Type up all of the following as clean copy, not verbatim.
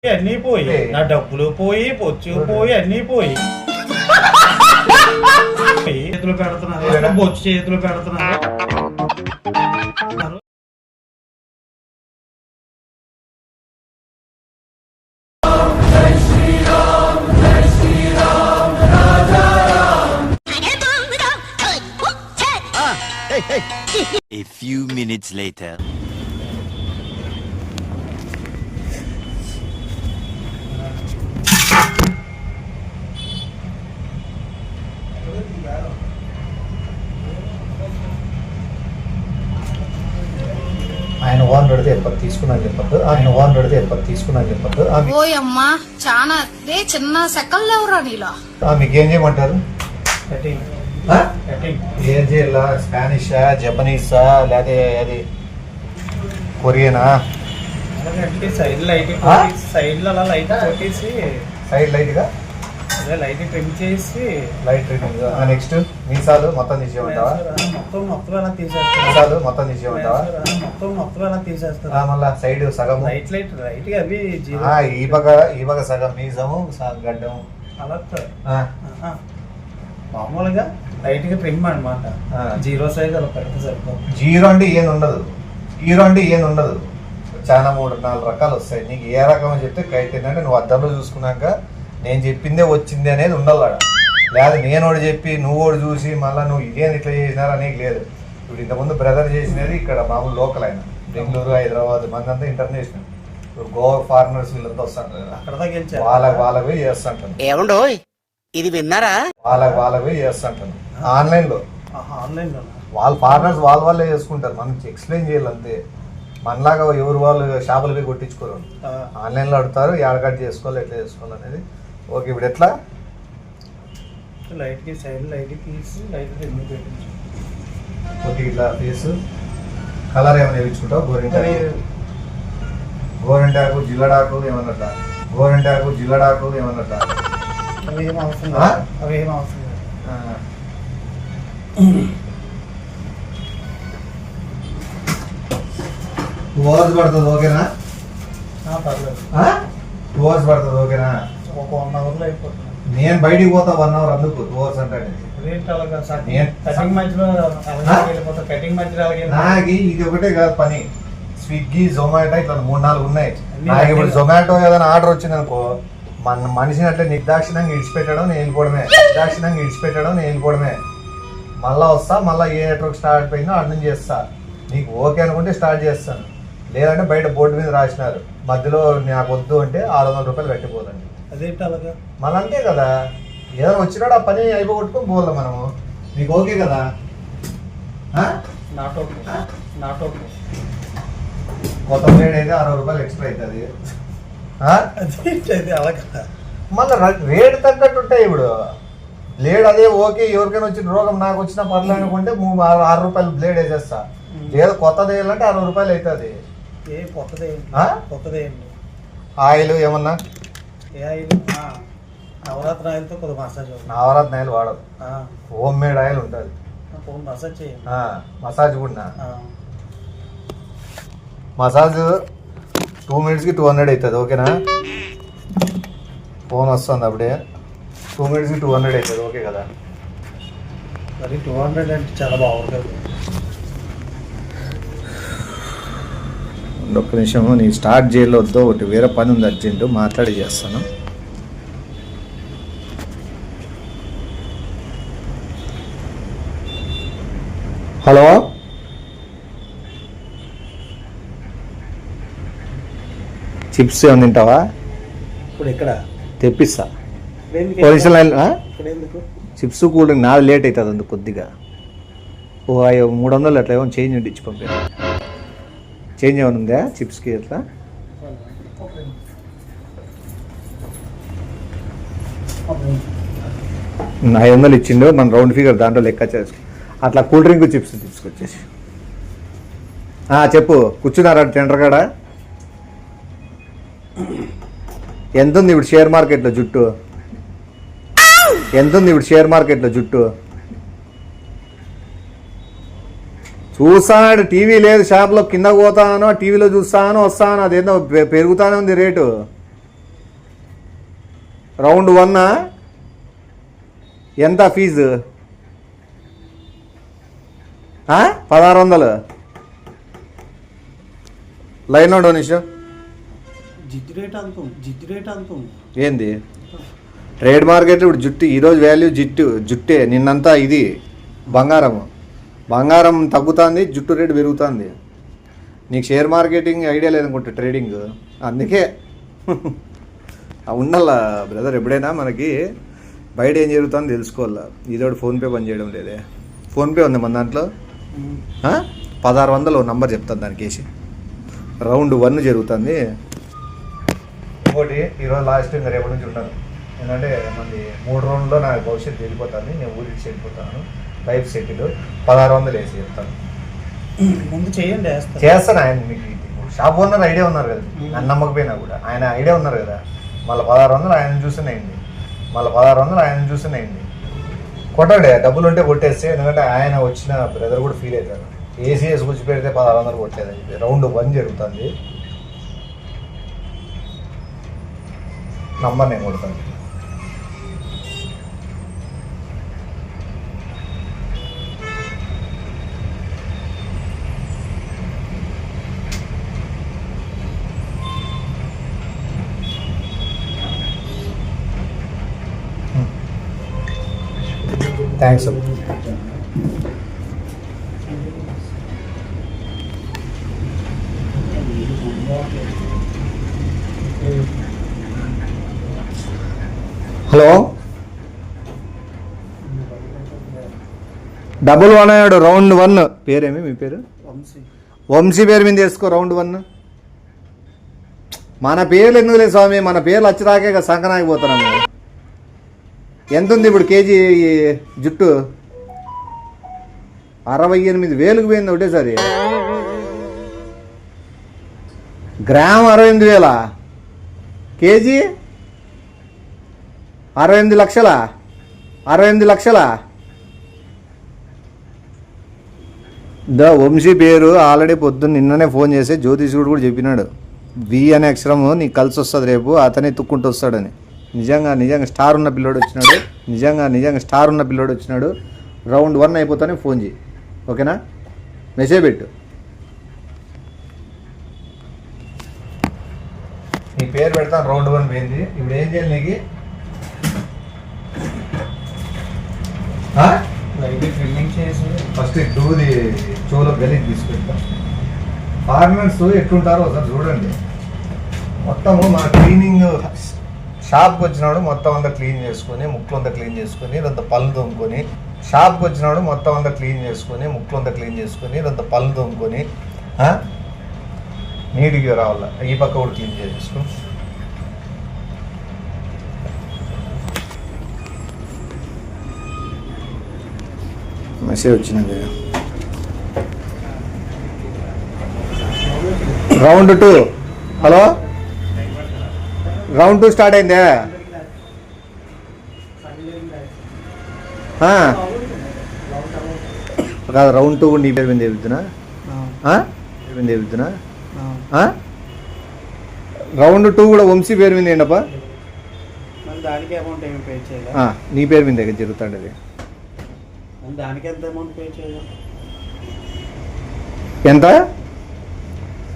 అన్నీ పోయి నా డబ్బులు పోయి బొచ్చు పోయి అన్నీ పోయి చేతులు పెడుతున్నారు, బొచ్చు చేతులు పెడుతున్నారు. A few minutes later. ఆయన ఓన్ పెడితే ఎప్పటి తీసుకున్నాను చెప్పద్దు, ఆయన ఓన్ పెడితే ఎప్పటి తీసుకున్నాను చెప్పద్దు. ఓయమ్మా చాలా చిన్న సెకల్ లేవురా నీలా. మీకు ఏం చేయమంటారు? ఏం చేయాలా? స్పానిషా, జపనీసా, లేకపోతే అది కొరియనా? సైడ్ లైట్ సైడ్ అలా లైట్ కొట్టేసి సైడ్ లైట్ గా లైట్ ట్రిమ్ చేసి లైట్ ట్రిమ్మింగ్. నెక్స్ట్ మీసాలు మొత్తం తీసేయమంటావా? మొత్తం ఎలా తీసేస్తా? మీసాలు మొత్తం తీసేయమంటావా? మొత్తం ఎలా తీసేస్తా? మళ్ళా సైడ్ సగం లైట్ లైట్ అవి ఈ పక్క సగం మీసము గడ్డం అలా మామూలుగా లైట్ గా ట్రిమ్ అనమాట. జీరో సైజ్ అలా పెడితే సరిపోతుంది. జీరో అంటే ఏం ఉండదు, హీరో అంటే ఏం ఉండదు. చాలా 3-4 రకాలు వస్తాయి. నీకు ఏ రకం అని చెప్తే కరెక్ట్ ఏంటంటే నువ్వు అద్దంలో చూసుకున్నాక నేను చెప్పిందే వచ్చింది అనేది ఉండాలి. లేదా నేను ఒకటి చెప్పి నువ్వు ఒకటి చూసి మళ్ళీ నువ్వు ఇదేం ఇట్లా చేసినారు అనేది లేదు. ఇప్పుడు ఇంతకుముందు బ్రదర్ చేసినది ఇక్కడ మామూలు లోకల్ ఆయన, బెంగళూరు, హైదరాబాద్, మందంతా ఇంటర్నేషనల్. ఇప్పుడు గోవా ఫారినర్స్ వీళ్ళంతా వస్తుంటారు కదా, అక్కడ వాళ్ళకి చేస్తుంటాను. ఏమండో ఇది విన్నారా? వాళ్ళకి చేస్తుంటాను ఆన్లైన్లో. వాళ్ళ ఫారినర్స్ వాళ్ళే చేసుకుంటారు, మనకి ఎక్స్ప్లెయిన్ చేయాలి అంతే. మనలాగా ఎవరు వాళ్ళు షాపులు పోయి కొట్టించుకోరు, ఆన్లైన్లో అడుగుతారు ఎక్కడ కట్ చేసుకోవాలి ఎట్లా చేసుకోవాలి అనేది. ఓకే, ఇప్పుడు ఎట్లా లైట్ కి సైడ్ లైట్ తీసి లైట్ పెట్టించు. ఓకే, ఇట్లా ఫేస్ కలర్ ఏమైనా వేయించుకుంటావు? గోరింటాకు జిల్లడాకు ఏమన్నట్లా? గోరింటాకు జిల్లడాకు ఏమన్నట్లా? అవేం అవసరం ఓవర్స్ పడుతుంది ఓకేనా? పర్లేదు. ఓవర్స్ పడుతుంది ఓకేనా? ఒక 1 అవర్లో అయిపోతుంది. నేను బయటికి పోతా 1 అవర్, అందుకు ఓవర్స్ అంటే నాకు ఇది ఒకటే కాదు పని. స్విగ్గీ, జొమాటో ఇట్లా 3-4 ఉన్నాయి నాకు. ఇప్పుడు జొమాటో ఏదైనా ఆర్డర్ వచ్చింది అనుకో, మన మనిషిని అట్లా నిర్దాక్షిణంగా ఇడిచిపెట్టడం నేను వెళ్ళిపోవడమే. మళ్ళీ వస్తా, మళ్ళీ ఏ నెట్వర్క్ స్టార్ట్ అయినా అటు నుంచి చేస్తా. నీకు ఓకే అనుకుంటే స్టార్ట్ చేస్తాను, లేదంటే బయట బోర్డు మీద రాసినారు మధ్యలో నాకు వద్దు అంటే 600 రూపాయలు కట్టిపోదండి. అదేంటి అలాగా? మళ్ళీ అంతే కదా, ఏదైనా వచ్చినాడు ఆ పని అయిపోగొట్టుకొని పోదాం మనము. నీకు ఓకే కదా? కొత్త బ్లేడ్ అయితే 60 రూపాయలు ఎక్స్ట్రా అవుతుంది. మళ్ళీ రేటు తగ్గట్టు ఉంటాయి. ఇప్పుడు బ్లేడ్ అదే ఓకే, ఎవరికైనా వచ్చిన రోగం నాకు వచ్చిన పర్లేదు అనుకుంటే 6 రూపాయలు బ్లేడ్ వేసేస్తా. లేదు కొత్తది వేయాలంటే 60 రూపాయలు అవుతుంది. ఆయిల్ ఏమన్నా? నవరాత్రి ఆయిల్తో కొద్దిగా మసాజ్. నవరాత్రి ఆయిల్ వాడదు, హోమ్ మేడ్ ఆయిల్ ఉంటుంది. మసాజ్ చేయండి. మసాజ్ కూడా మసాజ్ 2 మినిట్స్కి 200 అవుతుంది ఓకేనా? ఫోన్ వస్తుంది అప్పుడే. 2 మినిట్స్కి 200 అవుతుంది ఓకే కదా? మరి 200 అంటే చాలా బాగుంటుంది. ఒక్క నిమిషం, నీ స్టార్ట్ చేయలో వద్దు, ఒకటి వేరే పని ఉంది అర్జెంటు, మాట్లాడి చేస్తాను. హలో, చిప్స్ ఏమైనా తింటావా? ఇప్పుడు ఇక్కడ తెప్పిస్తా. చిప్స్ కూల్ డ్రింక్ నాది లేట్ అవుతుంది అందుకు కొద్దిగా. 300 అట్లా ఏమైనా చేంజ్ ఉండి ఇచ్చి పంపాను. చేంజ్ ఏమైనా ఉందా చిప్స్కి? అట్లా 500 ఇచ్చిండు, మన రౌండ్ ఫిగర్ దాంట్లో లెక్క చేసి అట్లా కూల్ డ్రింక్ చిప్స్ తీసుకొచ్చేసి. చెప్పు, కూర్చున్నారా టెండర్ కాడ? ఎంత ఉంది ఇప్పుడు షేర్ మార్కెట్లో జుట్టు? చూస్తాను, టీవీ లేదు షాప్లో, కింద పోతాను టీవీలో చూస్తాను వస్తాను, అదేందో పెరుగుతానే ఉంది రేటు. రౌండ్ 1 ఎంత ఫీజు? 1600. లైన్ డొనేషన్ జిడ్డు రేట్ అంత ఏంది? ట్రేడ్ మార్కెట్ ఇప్పుడు జుట్టు, ఈరోజు వాల్యూ జుట్టే, నిన్నంతా ఇది బంగారం తగ్గుతుంది, జుట్టు రేటు పెరుగుతుంది. నీకు షేర్ మార్కెటింగ్ ఐడియా లేదనుకుంటా, ట్రేడింగ్, అందుకే ఉండాల బ్రదర్. ఎప్పుడైనా మనకి బయట ఏం జరుగుతుందో తెలుసుకోవాలా. ఇదోటి ఫోన్పే పని చేయడం లేదే. ఫోన్పే ఉంది మన దాంట్లో. 1600 నంబర్ చెప్తాను దానికి వేసి. రౌండ్ 1 జరుగుతుంది. ఇంకోటి ఈరోజు లాస్ట్ ఇంకా రేపటి నుంచి ఉండను, ఎందుకంటే మనది 3 రౌండ్లో నా భవిష్యత్తు వెళ్ళిపోతుంది. నేను ఊరికి వెళ్ళిపోతాను, లైఫ్ సెటిల్. 1600 వేసి చెప్తాను. ముందు చేయండి, చేస్తాను. ఆయన మీకు షాప్ ఓనర్ ఐడియా ఉన్నారు కదా, నన్ను నమ్మకపోయినా కూడా ఆయన ఐడియా ఉన్నారు కదా. మళ్ళీ 1600 ఆయన చూసినాయండి, కొట్టాడే డబ్బులు ఉంటే కొట్టేస్తే. ఎందుకంటే ఆయన వచ్చిన బ్రదర్ కూడా ఫీల్ అవుతారు. ఏసీఎస్ కూర్చి పెడితే 1600 కొట్టలేదని చెప్పి. రౌండ్ 1 జరుగుతుంది. నంబర్ నేను కొడతాను. థ్యాంక్స్. హలో, డబుల్ 1 అయ్యాడు. రౌండ్ 1 పేరేమి? మీ పేరు వంశీ పేరు మీద చేసుకో. రౌండ్ 1 మన పేర్లు ఎందుకు లేదు స్వామి, మన పేర్లు వచ్చేదాకే సంకనాగిపోతున్నాము. ఎంత ఉంది ఇప్పుడు కేజీ జుట్టు? 68,000కు పోయింది ఒకటేసారి. Gram 68,000, KG 68 లక్షలా? 68 లక్షలా? వంశీ పేరు ఆల్రెడీ పొద్దున్న నిన్ననే ఫోన్ చేసి జ్యోతిషుడు కూడా చెప్పినాడు, వి అనే అక్షరము నీకు కలిసి వస్తుంది రేపు, అతనే తుక్కుంటూ వస్తాడని. నిజంగా స్టార్ ఉన్న పిల్లోడు వచ్చినాడు. నిజంగా స్టార్ ఉన్న పిల్లోడు వచ్చినాడు. రౌండ్ 1 అయిపోతానే ఫోన్ చేయి, ఓకేనా? మెసేజ్ పెట్టు. నీ పేరు పెడతాను. రౌండ్ 1 పోయింది. ఇప్పుడు ఏం చేయాలి నీకు? ట్రిమ్మింగ్ చేసి ఫస్ట్ డూది చెవులో గలీజ్ తీసుకెళ్తాం. ఫార్మర్స్ ఎట్లుంటారో ఒకసారి చూడండి. మొత్తము మన క్లీనింగ్ షాప్కి వచ్చినాడు మొత్తం అంతా క్లీన్ చేసుకొని, ముక్కులు అంతా క్లీన్ చేసుకొని, ఇదంతా పళ్ళు తోముకొని, షాప్కి వచ్చినాడు మొత్తం అంతా క్లీన్ చేసుకొని, ముక్కులు అంతా క్లీన్ చేసుకొని, ఇదంతా పళ్ళు తోముకొని నీట్గా రావాల. ఈ పక్క కూడా క్లీన్ చేసుకో. మెసేజ్ వచ్చినది. రౌండ్ 2. హలో, రౌండ్ 2 స్టార్ట్ అయిందే. కాదు, రౌండ్ 2 నీ పేరు మీద చెబుతున్నా. రౌండ్ 2 కూడా వంశీ పేరు మీద ఏంటప్పా? దానికి అమౌంట్ ఏమి పే చేయాలి? నీ పేరు మీద దగ్గర జరుగుతుంది. దానికి ఎంత అమౌంట్ పే చేయాలి? ఎంత?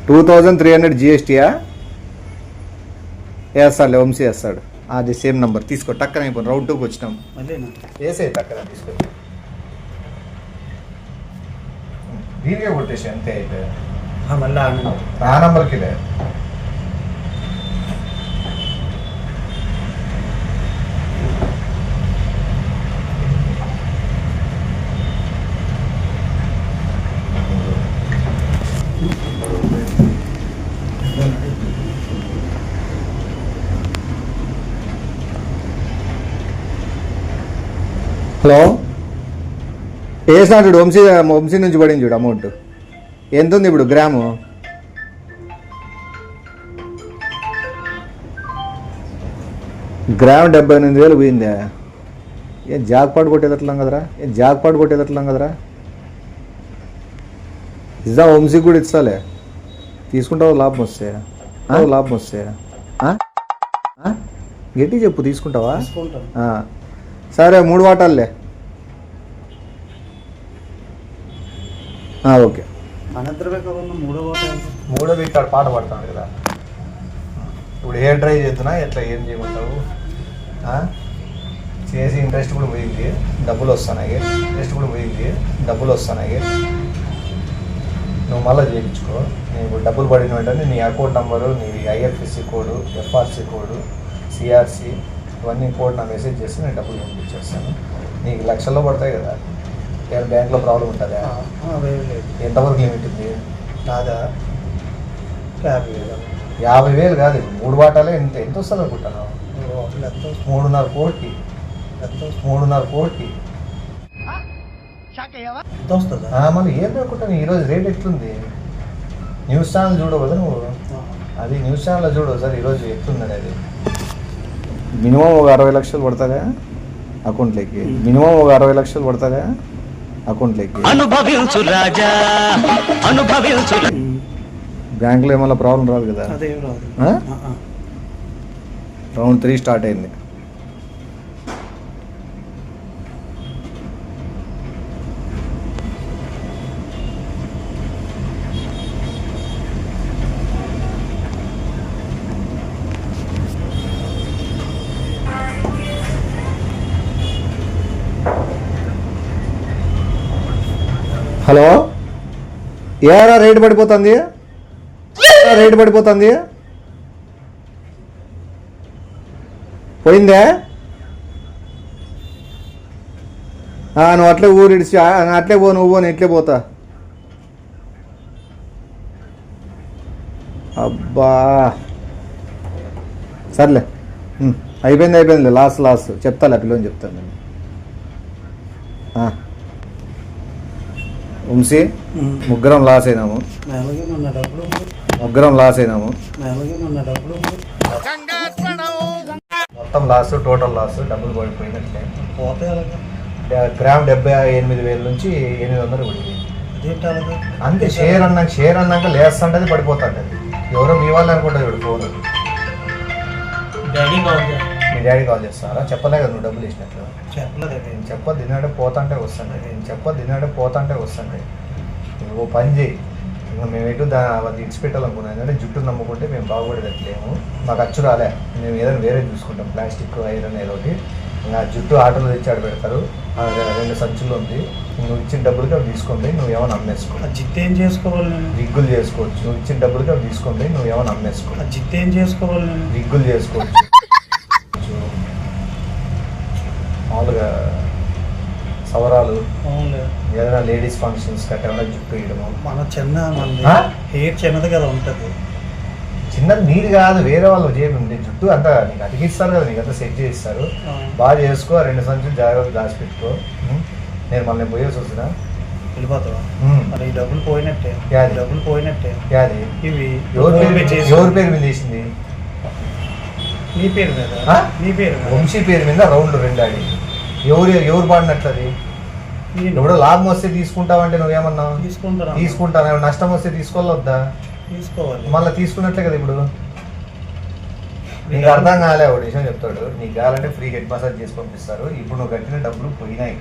2300 GSTయా? వేస్తాడులే, వంశీ వేస్తాడు. అది సేమ్ నెంబర్ తీసుకో. టక్కన అయిపోయింది. రౌండ్ 2కి వచ్చినాం. వేసే టక్కన తీసుకో. దీనికే కొట్టేసి అంతే అయితే. మళ్ళీ ఆ నెంబర్కి లే. హలో, వేసినాడు చూడు. వంశీ నుంచి పడింది చూడు అమౌంట్. ఎంత ఉంది ఇప్పుడు గ్రాము? గ్రామ్ 78,000 పోయిందా? ఏం జాక్పాటు కొట్టేదట్లం కదరా? ఇద్దాం, వంశీకి కూడా ఇస్తాలే. తీసుకుంటావు లాభం వస్తే. గట్టి చెప్పు, తీసుకుంటావా? తీసుకుంటాను. సరే 3 వాటాలే. ఓకే. మన ఇద్దరమే కాకుండా మూడో వీక్ పాట పడతాను కదా. ఇప్పుడు హెయిర్ డ్రై చేస్తున్నా, ఎట్లా ఏం చేయమంటావు? చేసి ఇంట్రెస్ట్ కూడా పోయింది, డబ్బులు వస్తున్నాయి. నువ్వు మళ్ళీ చేయించుకో. నీకు డబ్బులు పడిన వెంటనే నీ అకౌంట్ నెంబరు, నీ IFSC code, FRC code, CRC ఇవన్నీ కోడ్ నా మెసేజ్ చేసి నేను డబ్బులు పంపించేస్తాను. నీకు లక్షల్లో పడతాయి కదా. ఏమైనా బ్యాంక్లో ప్రాబ్లం ఉంటుందా? ఎంతవరకు లిమిట్ ఉంది? నాదా 50,000. 50,000 కాదు, 3 వాటాలే. ఎంత వస్తుంది అనుకుంటాను? 3.5 కోటి. 3.5 కోటి మళ్ళీ ఏం అనుకుంటాను. ఈరోజు రేట్ ఎట్లుంది? న్యూస్ ఛానల్ చూడవు కదా నువ్వు? అది న్యూస్ ఛానల్లో చూడు సార్ ఈరోజు ఎట్లుందని. అది మినిమం ఒక 60 లక్షలు పడుతుందా అకౌంట్లోకి? అనుభవించు రాజా, అనుభవించు. బ్యాంకులో ఏమన్నా ప్రాబ్లం రాదు కదా? అదేం రాదు. రౌండ్ 3 స్టార్ట్ అయింది. హలో, ఏరా రేటు పడిపోతుంది? పోయిందే? నువ్వు అట్లే ఊరిడిచి అట్లే పో, నువ్వు నేను ఎట్లే పోతా. అబ్బా సర్లే, అయిపోయింది. లాస్ట్ చెప్తాలే, పిల్లని చెప్తాను నేను. వంశీ, ముగ్గురం లాస్ అయినాము. మొత్తం లాస్, టోటల్ లాస్. డబ్బులు పడిపోయినట్లే. గ్రామ్ 78,000 నుంచి 800 పడిపోయింది. అంతే. షేర్ అన్నాక లేస్తుంటది, పడిపోతుంది. ఎవరో మీ వాళ్ళు అనుకుంటుంది ఇప్పుడు ఫోన్. మీ డాడీ కాల్ చేస్తారా? చెప్పలే కదా నువ్వు డబ్బులు ఇచ్చినట్లు? చెప్పదు, తిన్నాడే పోతాంటే వస్తుంటాయి. నువ్వు పని చేయి. ఇంకా మేము ఎటు అది ఇచ్చిపెట్టాలనుకున్నాం. ఎందుకంటే జుట్టు నమ్ముకుంటే మేము బాగుపడేటట్లేము. మాకు అచ్చు రాలే. మేము ఏదైనా వేరే చూసుకుంటాం, ప్లాస్టిక్ ఐరన్ ఏదో ఒకటి. ఇంకా జుట్టు ఆటోలో తెచ్చి ఆడ పెడతారు. 2 సంచులు ఉంది. నువ్వు ఇచ్చిన డబ్బులకి అవి తీసుకుంటే నువ్వు ఏమైనా అమ్మేసుకో. జిత్ ఏం చేసుకోవాలి? విగ్గులు చేసుకోవచ్చు. నువ్వు ఇచ్చిన డబ్బులకి అవి తీసుకుంటే నువ్వు ఏమైనా అమ్మేసుకో. జిత్ ఏం చేసుకోవాలి? విగ్గులు చేసుకోవచ్చు. మామూలుగా సవరాలు, ఏదైనా లేడీస్ ఫంక్షన్స్ కట్ట ఏమైనా జుట్టు వేయడము. మన హెయిర్ చిన్నది కదా ఉంటుంది. చిన్నది నీరు కాదు, వేరే వాళ్ళు చేయమండి. జుట్టు అంతా నీకు అతికిస్తారు కదా, నీకు అంతా సెట్ చేయిస్తారు. బాగా చేసుకో. 2 సంచులు జాగ్రత్త దాచిపెట్టుకో. నేను మళ్ళీ పోయేసి వస్తున్నా. వెళ్ళిపోతావా? మరి డబ్బులు పోయినట్టే. యాది ఇవి ఎవరి పేరు మీద వేసింది? నీ పేరు మీద. వంశీ పేరు మీద రౌండ్ 2 ఆడి. ఎవరు పాడినట్లది? ఇప్పుడు లాభం వస్తే తీసుకుంటావంటే నువ్వేమన్నావు? తీసుకుంటాను. నష్టం వస్తే తీసుకోవాలొద్దా? తీసుకోవాలి. మళ్ళీ తీసుకున్నట్లే కదా. ఇప్పుడు నీకు అర్థం కాలే. ఒక విషయం చెప్తాడు. నీకు కావాలంటే ఫ్రీ హెడ్ మసాజ్ చేసి పంపిస్తారు. ఇప్పుడు నువ్వు కట్టిన డబ్బులు పోయినాయి,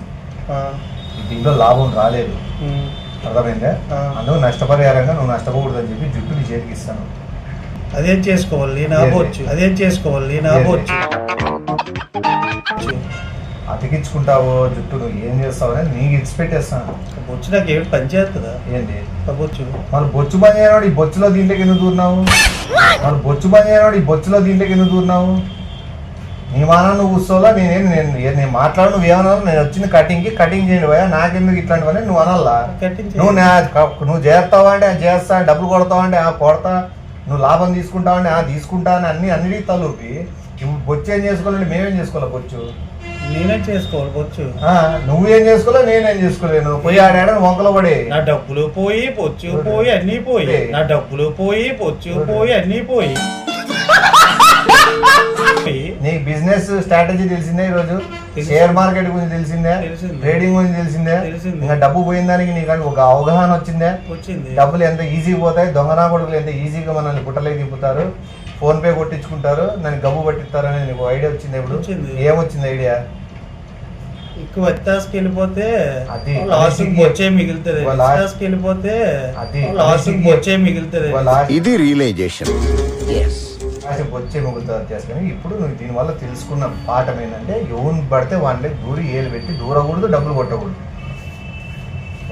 దీంట్లో లాభం రాలేదు. అర్థమైందా? అందుకు నష్టపరిహారంగా నువ్వు నష్టపోకూడదని చెప్పి జుట్టు నీ చేతికి ఇస్తాను. అదేం చేసుకోవాలి? అతికించుకుంటావో జుట్టు నువ్వు ఏం చేస్తావు అనేది నీకు ఇచ్చి పెట్టేస్తాను. బొచ్చు నాకు ఏమిటి పని చేస్తుందా? ఏంటి బొచ్చు? మరి బొచ్చు పని చేయనాడు ఈ బొచ్చులో దీంట్లోకి ఎందుకు దూరినావు? నీ మాన నువ్వు కూర్చోలా. నేను మాట్లాడు. నువ్వు ఏమన్నా? నేను వచ్చిన కటింగ్ చేయండి భయ, నాకెందుకు ఇట్లాంటివన్నీ నువ్వు అనల్లా. నువ్వు చేస్తావా అంటే చేస్తా, డబ్బులు కొడతావా అంటే కొడతా, నువ్వు లాభం తీసుకుంటావా అంటే తీసుకుంటా అని అన్నిటికీ తలూపి బొచ్చు ఏం చేసుకోవాలంటే మేమేం చేసుకోవాలి? బొచ్చు నేనేం చేసుకోవాలి? బొచ్చు నువ్వేం చేసుకోలే, నేనేం చేసుకోలేను. పోయి ఆడాడ వంకలో పడే. నా డబ్బులు పోయి, బొచ్చు పోయి, అన్నీ పోయి. నీకు బిజినెస్ స్ట్రాటజీ తెలిసిందే, ఈరోజు షేర్ మార్కెట్ గురించి తెలిసిందే, ట్రేడింగ్ గురించి తెలిసిందే. ఇంకా డబ్బు పోయిన దానికి నీకు ఒక అవగాహన వచ్చిందే. డబ్బులు ఎంత ఈజీ పోతాయి, దొంగనా కొడుకులు ఎంత ఈజీగా మనల్ని గుట్టలేకి తిప్పుతారు. ఫోన్ పే కొట్టించుకుంటారు, నన్ను గబ్బు పట్టిస్తారని నీకు ఐడియా వచ్చింది. ఇప్పుడు వచ్చింది. ఏమొచ్చింది ఐడియా? ఎక్కువ వ్యత్యాసకి వెళ్ళిపోతే అది లాస్ట్ వచ్చే మిగులుతుంది. వ్యత్యాసకి వెళ్ళిపోతే అది లాస్ట్ వచ్చే మిగులుతుంది. ఇది రియలైజేషన్. వచ్చే మిగులుతుంది చేసుకొని ఇప్పుడు నువ్వు దీనివల్ల తెలుసుకున్న పాఠం ఏంటంటే ఎవరిని పడితే వాళ్ళకి దూరి ఏలు పెట్టి దూరకూడదు, డబ్బులు కొట్టకూడదు.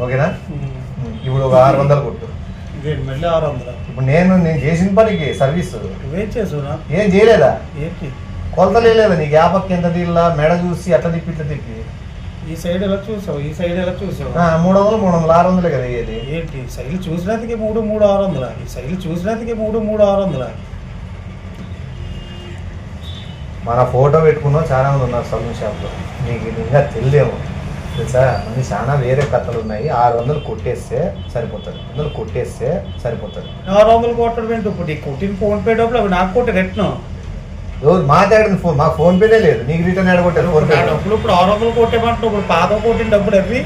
ఓకేనా? ఇప్పుడు ఒక 600 కొట్టు. మళ్ళీ 600. ఇప్పుడు నేను చేసిన పనికి సర్వీస్ నువ్వేం చేసావు? ఏం చేయలేదా? ఏంటి కొలతలే లేదా నీకు? యాపక్ ఎంత తీల్లా, మెడ చూసి అట్లా తిప్పి ఇట్లా తిప్పి ఈ సైడ్ ఎలా చూసావు, ఈ సైడ్ ఎలా చూసావు? 300 600 కదా ఇది. ఏంటి సైడ్ చూసినందుకే 600. ఈ సైడ్ చూసినందుకే 600. మన ఫోటో పెట్టుకున్నాం చాలా మంది ఉన్నారు సలూన్ షాప్లో. నీకు ఇంకా తెలియదేమో తెలుసా? మనకి చాలా వేరే కథలు ఉన్నాయి. 600 కొట్టేస్తే సరిపోతుంది, 600 కొట్టేస్తే సరిపోతుంది. 600 కొట్టడం ఏంటి? ఇప్పుడు కొట్టిన ఫోన్ పే డబ్బులు అవి నాకు కొట్టి రెట్ను. ఎవరు మాట్లాడిన ఫోన్? మాకు ఫోన్ పేనే లేదు. నీకు రిటర్న్ ఎడగొట్టారు ఫోన్ పే డబ్బులు. ఇప్పుడు 600 కొట్టేమంటున్నావు. ఇప్పుడు పాత కొట్టిన డబ్బులు అవి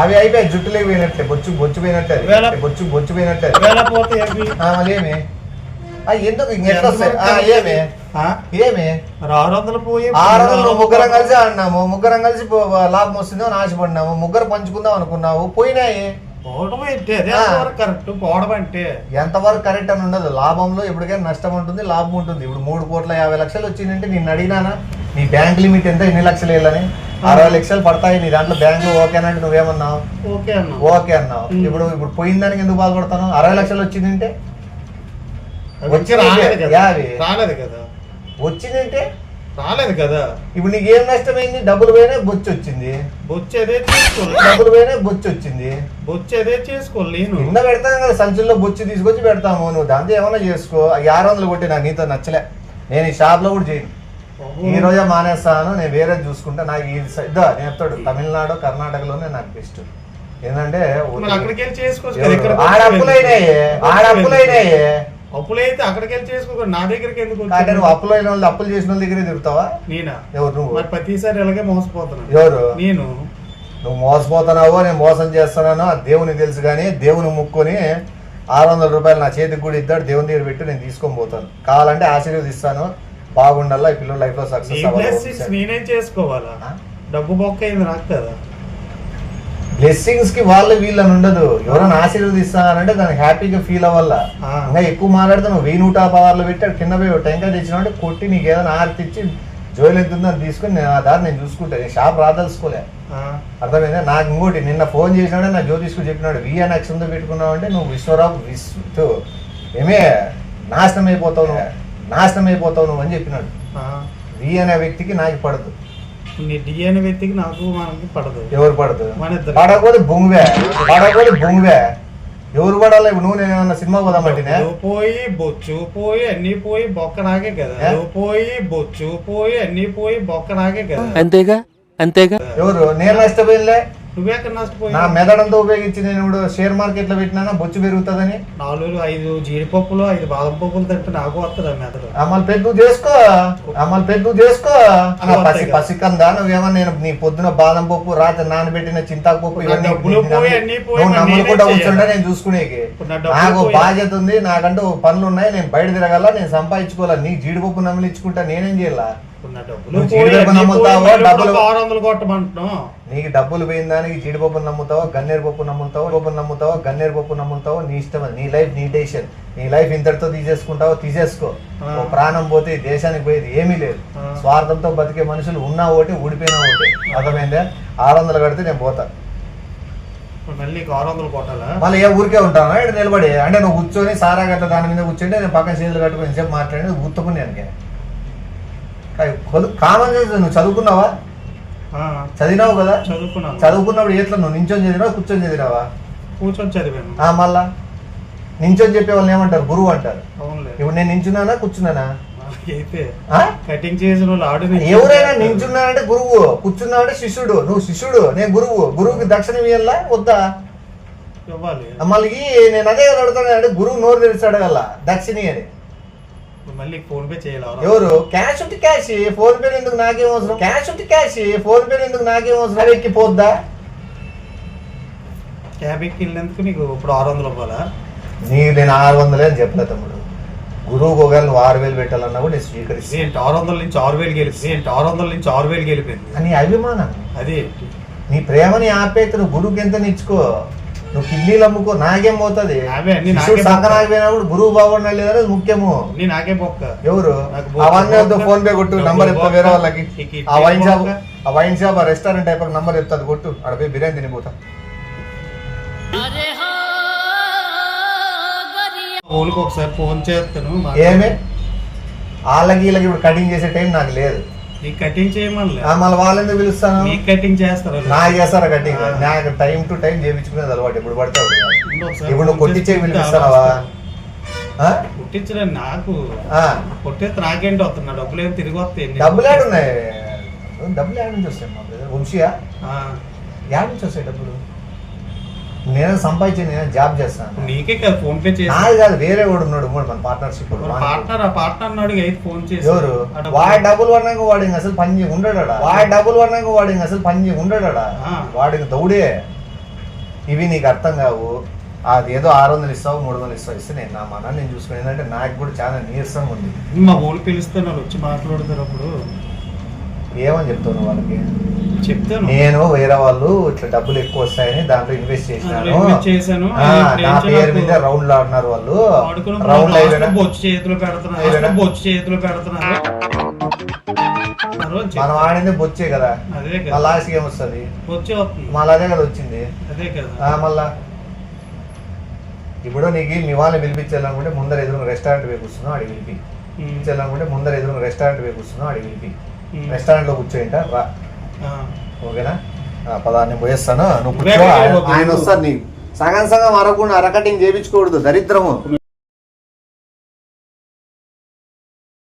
అవి అయిపోయాయి. జుట్టులోకి పోయినట్లే, బొచ్చు పోయినట్లే, బొచ్చు పోయినట్లే. పోతే అవి మళ్ళీ ఏమి ఎందుకు ఇంకెట్లా వస్తాయి? ఏమి ఏమి 600 పోయి 600 ముగ్గురం కలిసి ఆడినాము, ముగ్గురం కలిసి లాభం వస్తుందో అని ఆశపడినాము, ముగ్గురు పంచుకుందాం అనుకున్నావు, పోయినాయి. పోవడం ఏంటి? అదే కరెక్ట్. పోవడం అంటే ఎంతవరకు కరెక్ట్ అని ఉండదు. లాభంలో ఎప్పటికైనా నష్టం ఉంటుంది, లాభం ఉంటుంది. ఇప్పుడు 3,50,00,000 వచ్చిందంటే నిన్ను అడిగినానా నీ బ్యాంక్ లిమిట్ ఎంత, ఎన్ని లక్షలు వేయాలని? 60 లక్షలు పడతాయి నీ దాంట్లో బ్యాంకు. ఓకేనంటే నువ్వేమన్నావు? ఓకే అన్నావు. ఇప్పుడు పోయిన దానికి ఎందుకు బాధపడతాను? 60 లక్షలు వచ్చిందంటే రాలేదు కదా. వచ్చిందంటే రాలేదు కదా. ఇప్పుడు నీకు ఏం నష్టమైంది? డబ్బులు పోయినా బొచ్చు వచ్చింది. బొచ్చు అదే చేసుకోవాలి. డబ్బులు పోయినా బొచ్చు వచ్చింది. బొచ్చు అదే చేసుకోవాలి. కింద పెడతాను కదా సంచుల్లో బొచ్చు తీసుకొచ్చి పెడతాము. నువ్వు దాంతో ఏమన్నా చేసుకో. 600 కొట్టి నాకు నీతో నచ్చలే. నేను ఈ షాప్ లో కూడా చేయను. ఈ రోజే మానేస్తాను. నేను వేరే చూసుకుంటా. నాకు ఈ నేను చెప్తాడు తమిళనాడు కర్ణాటకలోనే నాకు బెస్ట్. ఏంటంటే ఆడప్పులైనాయి. అప్పులైతే అక్కడికి వెళ్ళి చేసుకో. నా దగ్గరికి ఎందుకు? నువ్వు అప్పులు అయిన వాళ్ళు, అప్పులు చేసిన వాళ్ళ దగ్గరే తిరుగుతావా? నేనా? ఎవరు నువ్వు? మరి ప్రతిసారి ఎలాగే మోసపోతున్నాను. ఎవరు? నేను. నువ్వు మోసపోతున్నావో నేను మోసం చేస్తున్నానో అది దేవునికి తెలుసు. కానీ దేవుని ముక్కొని 600 రూపాయలు నా చేతికి కూడా ఇద్దాడు. దేవుని దగ్గర పెట్టి నేను తీసుకొని పోతాను. కావాలంటే ఆశీర్వదిస్తాను. బాగుండాలా ఈ పిల్లల లైఫ్ లో సక్సెస్ అవ్వాలి. నేనేం చేసుకోవాలా? డబ్బు బొక్క అయింది నాకు కదా. బ్లెస్సింగ్స్ కి వాళ్ళు వీళ్ళని ఉండదు. ఎవరైనా ఆశీర్వదిస్తానంటే దానికి హ్యాపీగా ఫీల్ అవ్వాలా. ఇంకా ఎక్కువ మాట్లాడితే నువ్వు 1116 పెట్టి కింద పోయి టెంకాయ తెచ్చినావంటే కొట్టి నీకు ఏదైనా ఆర్తి ఇచ్చి జోలు ఎంత ఉందని తీసుకుని నేను ఆ దారి నేను చూసుకుంటాను. నేను షాప్ రాదలుచుకోలే. అర్థమైందా? నాకు ఇంకోటి నిన్న ఫోన్ చేసినాడే నా జ్యోతిష్కు చెప్పినాడు విఎన్ అక్షంతో పెట్టుకున్నావు అంటే నువ్వు విశ్వరావు ఏమే నాశనం అయిపోతావు నువ్వు అని చెప్పినాడు. వి అనే వ్యక్తికి నాకు పడదు. డి అనే వ్యక్తికి నాకు మనకి పడదు. ఎవరు పడదు? పడకపోతే బొంగువే. ఎవరు పడాలి? ఇప్పుడు నువ్వు నేను ఏమన్నా సినిమా పోదామంటే పోయి బొచ్చు పోయి అన్ని పోయి బొక్క నాకే కదా. పోయి బొచ్చు పోయి అన్ని పోయి బొక్క నాకే కదా. అంతేగా. ఎవరు? నేను నష్టపోయినలే. నువ్వే నష్టపోయి నా మెదడంతో ఉపయోగించి నేను ఇప్పుడు షేర్ మార్కెట్ లో పెట్టినా బొచ్చు పెరుగుతుందని 4-5 జీడిపప్పులు 5 బాదం పప్పులు తింటే నాకు వస్తుంది మెదడు. అమలు పెద్దు చేసుకో పసికందా. నువ్వేమన్నా నేను నీ పొద్దున బాదం పప్పు రాత్రి నానబెట్టిన చింతాకు పప్పు నువ్వు నమ్ముకుంటా కూర్చుంటే నేను చూసుకునేకి నాకు బాధ్యత ఉంది. నాకంటూ పనులు ఉన్నాయి. నేను బయట తిరగాల, నేను సంపాదించుకోవాలా. నీ జీడిపప్పు నమ్మిలించుకుంటా నేనేం చేయాలా? నీకు డబ్బులు పోయిన దానికి జీడిపప్పులు నమ్ముతావో గన్నేరు పప్పు నమ్ముతావో నీ ఇష్టం. నీ లైఫ్ నీ డెసిషన్. నీ లైఫ్ ఇంతటితో తీసేసుకో. ప్రాణం పోతే దేశానికి పోయేది ఏమీ లేదు. స్వార్థంతో బతికే మనుషులు ఉన్నా ఒకటి ఊడిపోయినా ఒకటి. అర్థమైందా? 600 కడితే నేను పోతా. మళ్ళీ ఏ ఊరికే ఉంటాను ఇక్కడ నిలబడి. అంటే నువ్వు కూర్చొని సారా గట్ట దాని మీద కూర్చొని నేను పక్కన చేతులు కట్టుకుని సేపు మాట్లాడి గుర్తుకున్నాను. Common sense. నువ్వు చదువుకున్నావా? చదివినావు కదా. చదువుకున్నప్పుడు ఎట్లా నువ్వు నించొని చదివినావా కూర్చొని చదివినావా? కూర్చొని చదివాను. మళ్ళా నించొని చెప్పే వాళ్ళని ఏమంటారు? గురువు అంటారు. ఇప్పుడు నేను నించున్నానా కూర్చున్నానా? ఎవరైనా నించున్నానంటే గురువు, కూర్చున్నావంటే శిష్యుడు. నువ్వు శిష్యుడు, నేను గురువు. గురువుకి దక్షిణ ఇవ్వాలా వద్దా? మళ్ళీ నేను అదే అడుగుతాను అంటే గురువు నోరు తెరిచి అడగల దక్షిణ అని. మళ్ళీ ఫోన్ పే చేయాలి. ఎవరు? క్యాష్ ఉంటే క్యాష్. ఫోన్ పే ఎందుకు నాకేం అవసరం? అది ఎక్కిపోద్దా? క్యాబ్ ఎక్కి వెళ్ళినందుకు నీకు ఇప్పుడు 600 ఇవ్వాలా? నేను 600 అని చెప్పలే తమ్ముడు. గురువుకు ఒకవేళ నువ్వు 6,000 పెట్టాలన్నా కూడా నేను స్వీకరిస్తాను. ఏంటి 600 నుంచి 6,000 గెలిపింది, ఏంటి 600 నుంచి 6,000 గెలిపింది, అని అభిమానం, అదే నీ ప్రేమని ఆపేత నువ్వు గురువుకి ఎంత ఇచ్చుకో, నువ్వు కిడ్నీలు అమ్ముకో, నాకేం పోతుంది. అవే అన్ని నాకే శిష్యుడు సంకనాకి పోయినప్పుడు గురువు బాగుండాలి లేదా అది ముఖ్యము. అన్ని నాకే బొక్క. ఎవరు నాకు బొక్క. అవన్నీ వద్దు, ఫోన్ పే కొట్టు, నంబర్ చెప్తా వేరే వాళ్ళకి. ఈ ఆ వైన్ షాప్ బొక్క. ఆ వైన్ షాప్ ఆ రెస్టారెంట్ టైప్ నంబర్ చెప్తాది, కొట్టు, ఆడ పోయి బిర్యానీ తినిపోతా. ఓళ్ళకి ఒకసారి ఫోన్ చేస్తాను. ఏమే వాళ్ళకి వీళ్ళకి ఇప్పుడు కటింగ్ చేసే టైం నాకు లేదు. నీకు కటింగ్ చేయమని మళ్ళీ వాళ్ళు ఎందుకు పిలుస్తాను? నీకు కటింగ్ చేస్తారు. నాకు చేస్తారా కటింగ్? నాకు టైం టు టైం చేయించుకునేది అలవాటు, ఇప్పుడు పడితే అప్పుడు కాదు. ఇప్పుడు నువ్వు కొట్టించే పిలిపిస్తావా? కొట్టించడం నాకు ఆ, కొట్టేస్తే నాకేంటి వస్తున్నా, డబ్బులు ఏం తిరిగి వస్తాయి. డబ్బులు ఏడున్నాయి? డబ్బులు ఏడు నుంచి వస్తాయి మా బ్రదర్ వంశీయా? ఏడు నుంచి వస్తాయి డబ్బులు? నేను సంపాదించి నేను జాబ్ చేస్తాను. నీకే కదా ఫోన్ పే చేసి. నాది కాదు, వేరే వాడు ఉన్నాడు మన పార్ట్నర్షిప్. పార్ట్నర్ ఆ పార్ట్నర్ నాడు ఫోన్ చేసి. ఎవరు? వాడి డబ్బులు పడినాక వాడు ఇంక అసలు పని చేయ ఉండడా? వాడి డబ్బులు పడినాక వాడు ఇంక అసలు పని చేయ ఉండడా? వాడికి దౌడే. ఇవి నీకు అర్థం కావు. అది ఏదో 600 ఇస్తావు 300 ఇస్తావు ఇస్తే నేను నా మన నేను చూసుకుని, ఏంటంటే నాకు కూడా చాలా నీరసంగా ఉంది. మా ఊళ్ళు పిలిస్తే వాళ్ళు వచ్చి మాట్లాడుతారు. అప్పుడు ఏమని చెప్తావు నువ్వు వాళ్ళకి? చెప్తాను, నేను వేరే వాళ్ళు ఇట్లా డబ్బులు ఎక్కువ వస్తాయని దాంట్లో ఇన్వెస్ట్ చేశాను. నా పేరు మీద రౌండ్ ఆడినారు వాళ్ళు. రౌండ్ బొచ్చు చేతులు పెడుతున్నారు, బొచ్చు చేతులు పెడుతున్నారు. మనం ఆడింది బొచ్చే కదా, అదే కదా. మళ్ళీ లాస్ట్ గేమ్ వస్తుంది, బొచ్చే వస్తుంది. మళ్ళీ అదే కదా వచ్చింది. అదే కదా. మళ్ళా ఇప్పుడు నీకు మీ వాళ్ళని పిలిపించాలనుకుంటే ముందర ఎదురు రెస్టారెంట్ పోయి కూర్చున్నావు, అడిగి పిలిపి. పిలిపించాలనుకుంటే ముందర ఎదురు రెస్టారెంట్ పోయి కూర్చున్నావు, అడిగి పిలిపి. రెస్టారెంట్ లో కూర్చోయింట రా, ఓకేనా? పదా నేను పోయేస్తాను, నువ్వు కూర్చో. ఆయన వస్తారు, నీకు సగం సగం అరకుండా అరకటింగ్ చేయించుకోకూడదు, దరిద్రము.